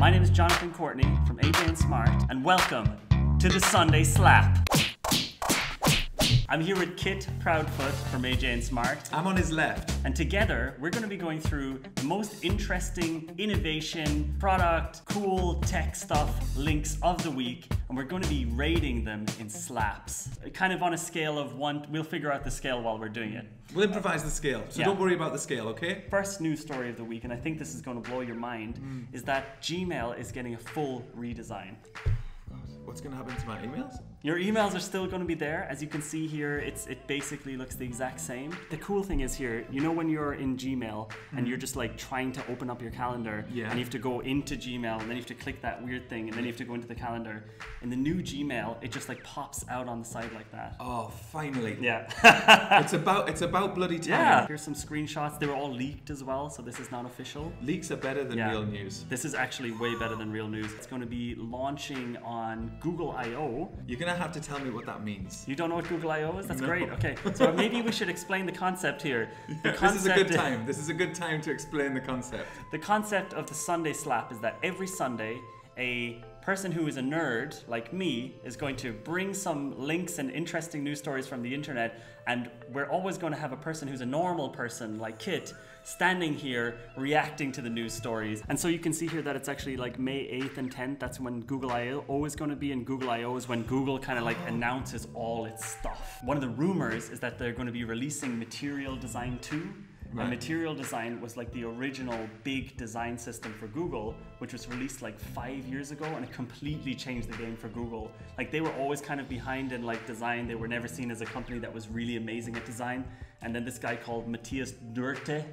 My name is Jonathan Courtney from Aj&Smart, and welcome to the Sunday Slap. I'm here with Kitt Proudfoot from Aj&Smart. I'm on his left. And together, we're going to be going through the most interesting innovation, product, cool tech stuff, links of the week, and we're going to be rating them in slaps. Kind of on a scale of 1, we'll figure out the scale while we're doing it. We'll improvise the scale, so don't worry about the scale, okay? First news story of the week, and I think this is going to blow your mind, is that Gmail is getting a full redesign. What's going to happen to my emails? Your emails are still going to be there. As you can see here, it basically looks the exact same. The cool thing is here, you know when you're in Gmail and you're just like trying to open up your calendar and you have to go into Gmail and then you have to click that weird thing and then you have to go into the calendar. In the new Gmail, it just like pops out on the side like that. Oh, finally. Yeah. it's about bloody time. Yeah. Here's some screenshots. They were all leaked as well, so this is not official. Leaks are better than real news. This is actually way better than real news. It's going to be launching on Google I/O. You're going to have to tell me what that means. You don't know what Google I/O is? That's great. Okay, so maybe we should explain the concept here. This is a good time. This is a good time to explain the concept. The concept of the Sunday Slap is that every Sunday, a person who is a nerd like me is going to bring some links and interesting news stories from the internet, and we're always going to have a person who's a normal person like Kitt standing here reacting to the news stories. And so you can see here that it's actually like May 8th and 10th. That's when Google I/O is going to be, and Google I/O is when Google kind of like announces all its stuff. One of the rumors is that they're going to be releasing Material Design 2. Right. And Material Design was like the original big design system for Google, which was released like 5 years ago, and it completely changed the game for Google. Like they were always kind of behind in like design. They were never seen as a company that was really amazing at design. And then this guy called Matthias Duarte,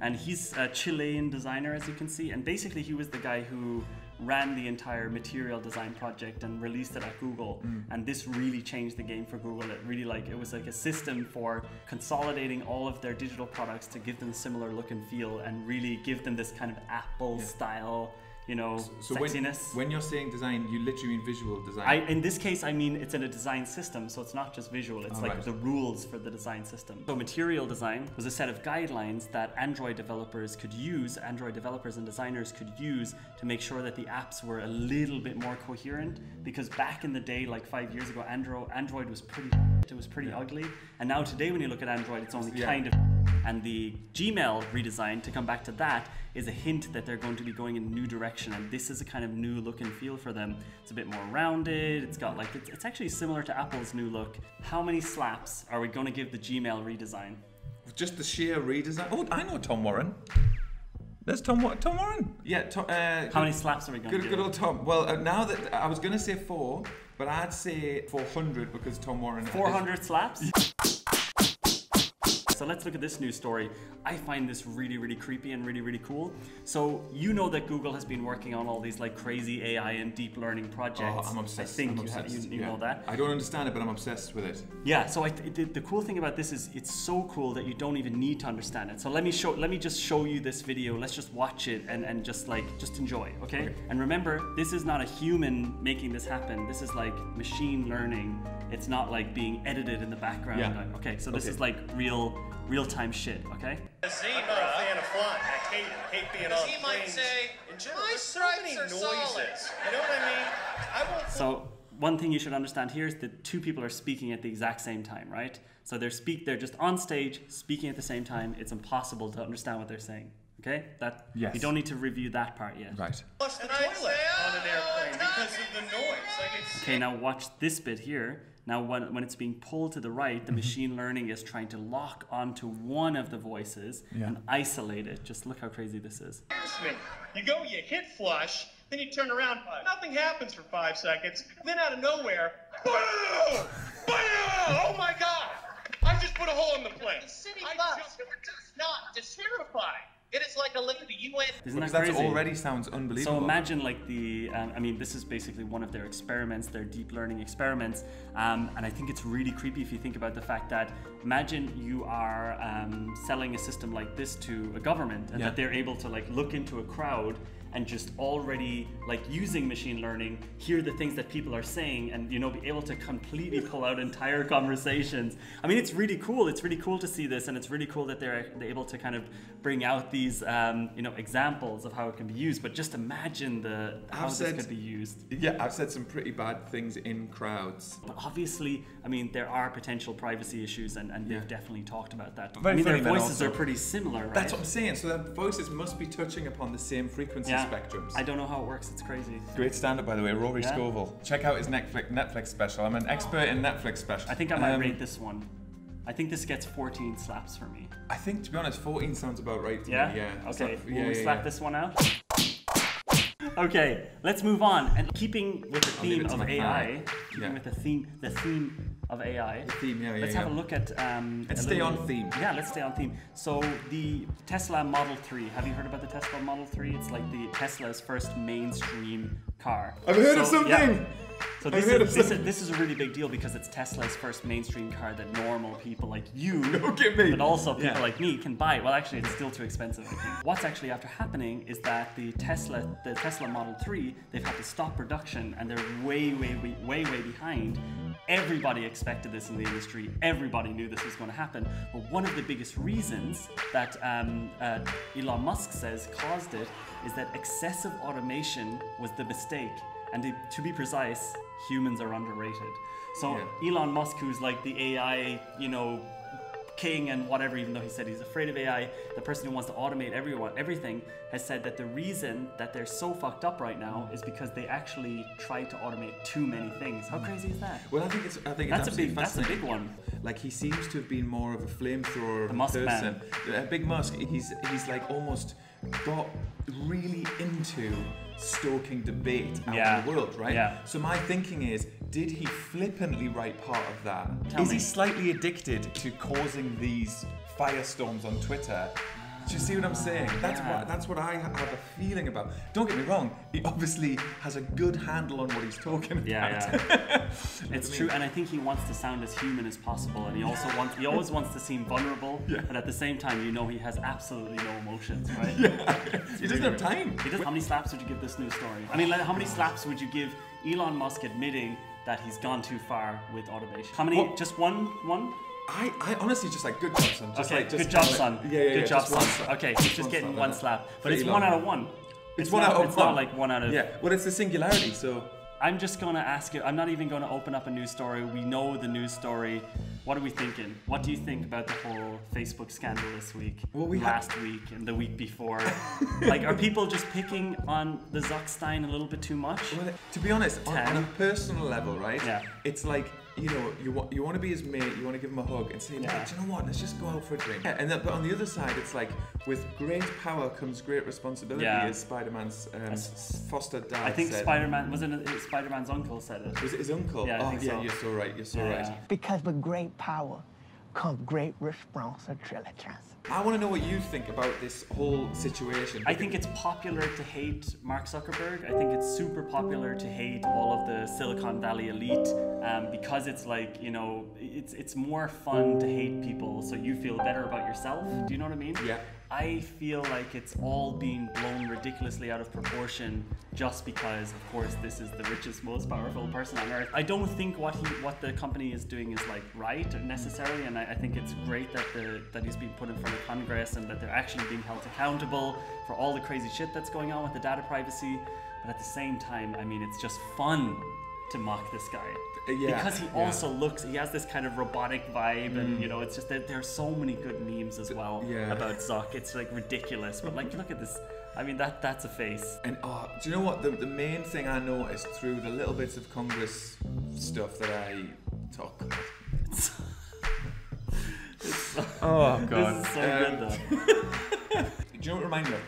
and he's a Chilean designer, as you can see. And basically he was the guy who ran the entire Material Design project and released it at Google. And this really changed the game for Google. It was like a system for consolidating all of their digital products to give them a similar look and feel and really give them this kind of Apple style, you know, sexiness. When you're saying design, you literally mean visual design. In this case, I mean it's in a design system, so it's not just visual. It's the rules for the design system. So Material Design was a set of guidelines that Android developers could use, Android developers and designers could use to make sure that the apps were a little bit more coherent. Because back in the day, like 5 years ago, Android was pretty ugly. And now today, when you look at Android, it's only kind of. And the Gmail redesign, to come back to that, is a hint that they're going to be going in a new direction, and this is a kind of new look and feel for them. It's a bit more rounded. It's got like it's actually similar to Apple's new look. How many slaps are we going to give the Gmail redesign? Just the sheer redesign. Oh, I know Tom Warren. There's Tom Warren. Yeah. How many slaps are we going to give? Good old Tom. Well, now that I was going to say 4, but I'd say 400 because Tom Warren. 400 slaps. So let's look at this news story. I find this really, really creepy and really, really cool. So you know that Google has been working on all these like crazy AI and deep learning projects. Oh, I'm obsessed. I think you know that. I don't understand it, but I'm obsessed with it. Yeah. So the cool thing about this is it's so cool that you don't even need to understand it. So let me just show you this video. Let's just watch it and just enjoy. Okay? And remember, this is not a human making this happen. This is like machine learning. It's not like being edited in the background. Yeah. Okay. So this is like real-time shit, okay? I'm not a fan of flying. I hate being on planes. He might say, in general, there's so many noises. You know what I mean? I won't. So one thing you should understand here is that 2 people are speaking at the exact same time, right? So they're just on stage speaking at the same time. It's impossible to understand what they're saying. Okay? You don't need to review that part yet. Right. Flush the toilet on an airplane because of the noise. Okay, now watch this bit here. Now when it's being pulled to the right, the machine learning is trying to lock onto one of the voices and isolate it. Just look how crazy this is. You hit flush, then you turn around, nothing happens for 5 seconds, then out of nowhere, boom! Boom! Oh my God! I just put a hole in the plane. The city bus does not decertify. It is like a liquid UN. Isn't that crazy? That already sounds unbelievable. So imagine like I mean, this is basically one of their experiments, their deep learning experiments. And I think it's really creepy if you think about the fact that imagine you are selling a system like this to a government and that they're able to like look into a crowd and just already like using machine learning, hear the things that people are saying, and you know, be able to completely pull out entire conversations. I mean, it's really cool. It's really cool to see this, and it's really cool that they're able to kind of bring out these you know, examples of how it can be used. But just imagine how this could be used. Yeah, I've said some pretty bad things in crowds. But obviously, I mean, there are potential privacy issues, and they've definitely talked about that. Very I mean, their funny, voices also, are pretty similar, right? That's what I'm saying. So their voices must be touching upon the same frequency spectrums. I don't know how it works. It's crazy. Great stand-up, by the way, Rory Scovel. Check out his Netflix special. I'm an expert in Netflix specials. I think I might rate this one. I think this gets 14 slaps for me. I think, to be honest, 14 sounds about right to me. Yeah. Okay. Will we slap this one out? Okay, let's move on. And keeping with the theme of AI, with the theme of AI. Let's have a look at. Let's stay on theme. Yeah, let's stay on theme. So the Tesla Model 3. Have you heard about the Tesla Model 3? It's like the Tesla's first mainstream car. I've heard of something. Yeah. So this is a really big deal because it's Tesla's first mainstream car that normal people like you, but also people like me can buy. Well, actually, it's still too expensive, I think. What's actually after happening is that the Tesla Model 3, they've had to stop production, and they're way behind. Everybody expected this in the industry. Everybody knew this was going to happen. But one of the biggest reasons that Elon Musk says caused it is that excessive automation was the mistake. And to be precise, humans are underrated. So Elon Musk, who's like the AI, you know, king and whatever, even though he said he's afraid of AI, the person who wants to automate everything, has said that the reason that they're so fucked up right now is because they actually tried to automate too many things. How crazy is that? Well, I think that's a big one. Like, he seems to have been more of a flamethrower person. Big Musk. He's like almost got really into stoking debate out in the world, right? Yeah. So my thinking is, did he flippantly write part of that? Is he slightly addicted to causing these firestorms on Twitter? Do you see what I'm saying? That's what I have a feeling about. Don't get me wrong, he obviously has a good handle on what he's talking about. Yeah. It's true, and I think he wants to sound as human as possible, and he always wants to seem vulnerable, but at the same time, you know, he has absolutely no emotions, right? He doesn't have time. How many slaps would you give this news story? I mean, how many slaps would you give Elon Musk admitting that he's gone too far with automation? How many? Just one? I honestly just like, good job, son. Good job, son. Good job, son. Okay, he's just getting one slap. But it's 1 out of 1. It's 1 out of 1. It's not like 1 out of... Yeah, well, it's the singularity, so... I'm just going to ask you, I'm not even going to open up a news story. We know the news story. What are we thinking? What do you think about the whole Facebook scandal this week? Well, last week and the week before? Like, are people just picking on the Zuckstein a little bit too much? Well, to be honest, on a personal level, right? Yeah. It's like, you know, you want to be his mate, you want to give him a hug and say, do you know what, let's just go out for a drink. Yeah, but on the other side, it's like, with great power comes great responsibility, as Spider-Man's foster dad I think said. Spider-Man's uncle said it. Was it his uncle? Yeah, I think so. You're so right, you're so right. Because with great power comes great responsibility. I want to know what you think about this whole situation. I think it's popular to hate Mark Zuckerberg. I think it's super popular to hate all of the Silicon Valley elite because it's like, you know, it's more fun to hate people so you feel better about yourself. Do you know what I mean? Yeah. I feel like it's all being blown ridiculously out of proportion just because, of course, this is the richest, most powerful person on earth. I don't think what the company is doing is like right necessarily, and I think it's great that he's been put in front of Congress and that they're actually being held accountable for all the crazy shit that's going on with the data privacy. But at the same time, I mean, it's just fun to mock this guy. Because he also he has this kind of robotic vibe, and you know, it's just that there are so many good memes as well about Zuck. It's like ridiculous, but like, look at this. I mean, that's a face. And do you know what? The main thing I noticed through the little bits of Congress stuff that I took. Oh god. This is so good though. Do you know what it reminded me of?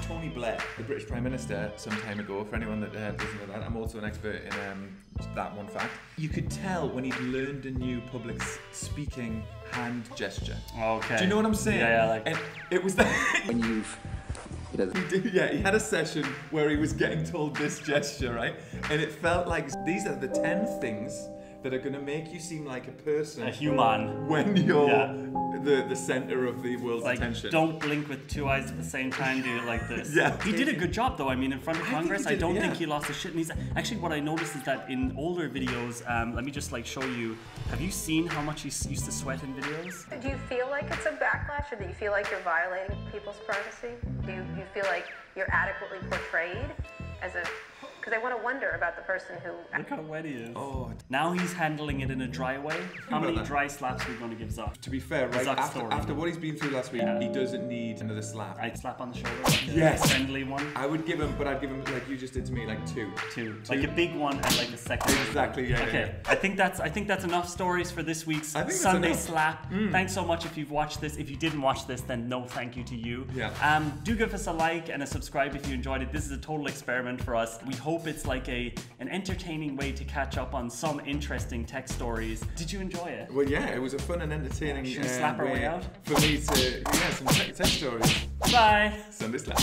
Tony Blair, the British Prime Minister, some time ago. For anyone that doesn't know that, I'm also an expert in that one fact. You could tell when he'd learned a new public speaking hand gesture. Okay. Do you know what I'm saying? Yeah, like... And it was that... When you've... He had a session where he was getting told this gesture, right? And it felt like these are the 10 things that are going to make you seem like a person. A human. When you're the center of the world's attention. Don't blink with two eyes at the same time, do it like this. Yeah. He did a good job though. I mean, in front of Congress, I don't think he lost his shit. And he's actually, what I noticed is that in older videos, let me just like show you. Have you seen how much he used to sweat in videos? Do you feel like it's a backlash, or do you feel like you're violating people's privacy? Do you feel like you're adequately portrayed as a... Because I want to wonder about the person who... Look how wet he is. Oh. Now he's handling it in a dry way. How many dry slaps are we going to give Zuck? To be fair, right, after what he's been through last week, he doesn't need another slap. I'd slap on the shoulder. Like yes. A friendly one. I would give him, but I'd give him, like you just did to me, like two. Like a big one and like a second. Exactly, yeah. Okay, yeah. I think that's enough stories for this week's Sunday Slap. Thanks so much if you've watched this. If you didn't watch this, then no thank you to you. Yeah. Do give us a like and a subscribe if you enjoyed it. This is a total experiment for us. We hope it's like an entertaining way to catch up on some interesting tech stories. Did you enjoy it? Well, yeah, it was a fun and entertaining slap our way out for me to, some tech stories. Bye. Sunday Slap.